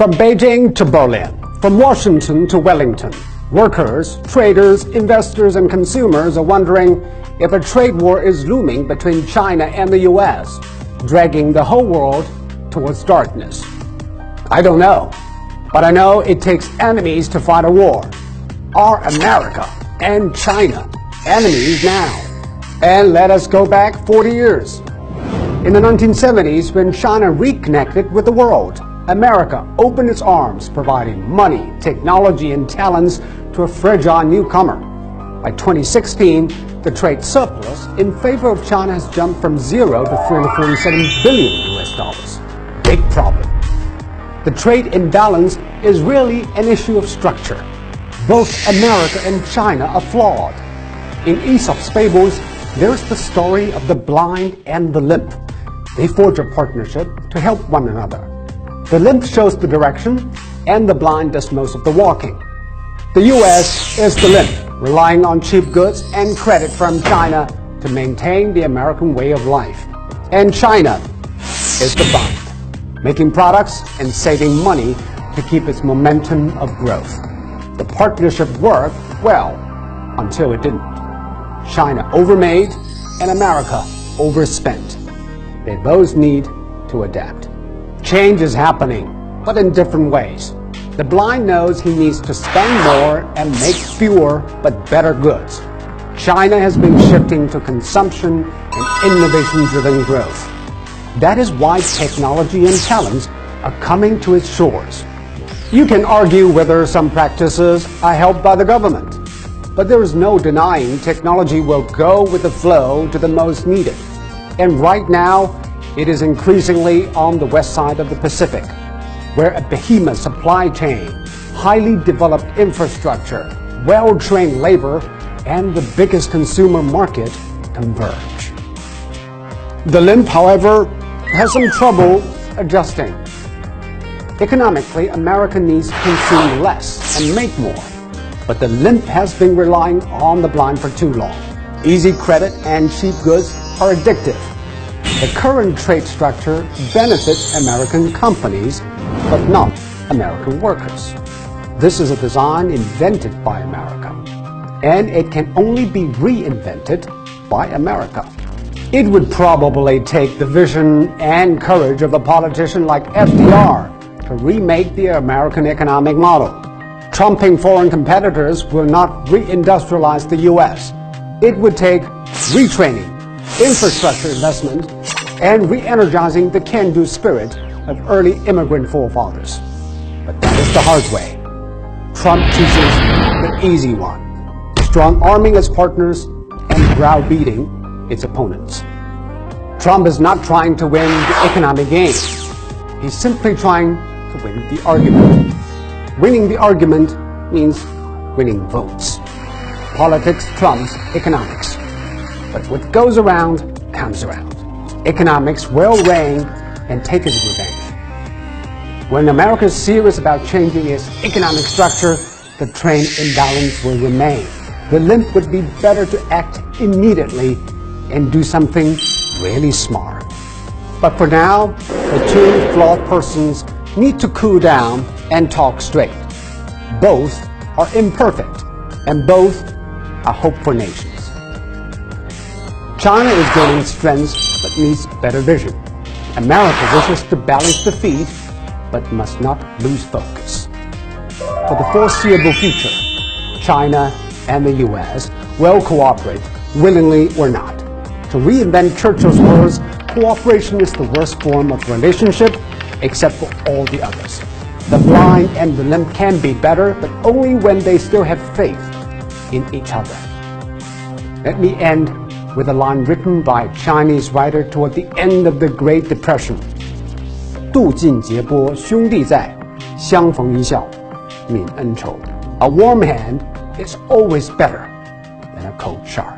From Beijing to Berlin, from Washington to Wellington, workers, traders, investors, and consumers are wondering if a trade war is looming between China and the U.S., dragging the whole world towards darkness. I don't know, but I know it takes enemies to fight a war. Are America and China enemies now? And let us go back 40 years. In the 1970s, when China reconnected with the world, America opened its arms, providing money, technology, and talents to a fragile newcomer. By 2016, the trade surplus in favor of China has jumped from zero to $347 billion US. Big problem. The trade imbalance is really an issue of structure. Both America and China are flawed. In Aesop's fables, there's the story of the blind and the limp. They forge a partnership to help one another. The limp shows the direction, and the blind does most of the walking. The U.S. is the limp, relying on cheap goods and credit from China to maintain the American way of life. And China is the blind, making products and saving money to keep its momentum of growth. The partnership worked well until it didn't. China overmade and America overspent. They both need to adapt. Change is happening, but in different ways. The blind knows he needs to spend more and make fewer but better goods. China has been shifting to consumption and innovation-driven growth. That is why technology and talents are coming to its shores. You can argue whether some practices are helped by the government, but there is no denying technology will go with the flow to the most needed. And right now, it is increasingly on the west side of the Pacific, where a behemoth supply chain, highly developed infrastructure, well-trained labor, and the biggest consumer market converge. The limp, however, has some trouble adjusting. Economically, America needs to consume less and make more, but the limp has been relying on the blind for too long. Easy credit and cheap goods are addictive. The current trade structure benefits American companies, but not American workers. This is a design invented by America, and it can only be reinvented by America. It would probably take the vision and courage of a politician like FDR to remake the American economic model. Trumping foreign competitors will not reindustrialize the U.S. It would take retraining, infrastructure investment, and re-energizing the can-do spirit of early immigrant forefathers. But that is the hard way. Trump chooses the easy one, strong-arming its partners and browbeating its opponents. Trump is not trying to win the economic game. He's simply trying to win the argument. Winning the argument means winning votes. Politics trumps economics. But what goes around comes around. Economics will reign and take its revenge. When America is serious about changing its economic structure, the trade imbalance will remain. The limp would be better to act immediately and do something really smart. But for now, the two flawed persons need to cool down and talk straight. Both are imperfect, and both are hope for nations. China is gaining strength but needs better vision. America wishes to balance the feed but must not lose focus. For the foreseeable future, China and the U.S. will cooperate, willingly or not. To reinvent Churchill's words, cooperation is the worst form of relationship except for all the others. The blind and the limp can be better, but only when they still have faith in each other. Let me end with a line written by a Chinese writer toward the end of the Great Depression. 渡尽劫波兄弟在，相逢一笑泯恩仇. A warm hand is always better than a cold shower.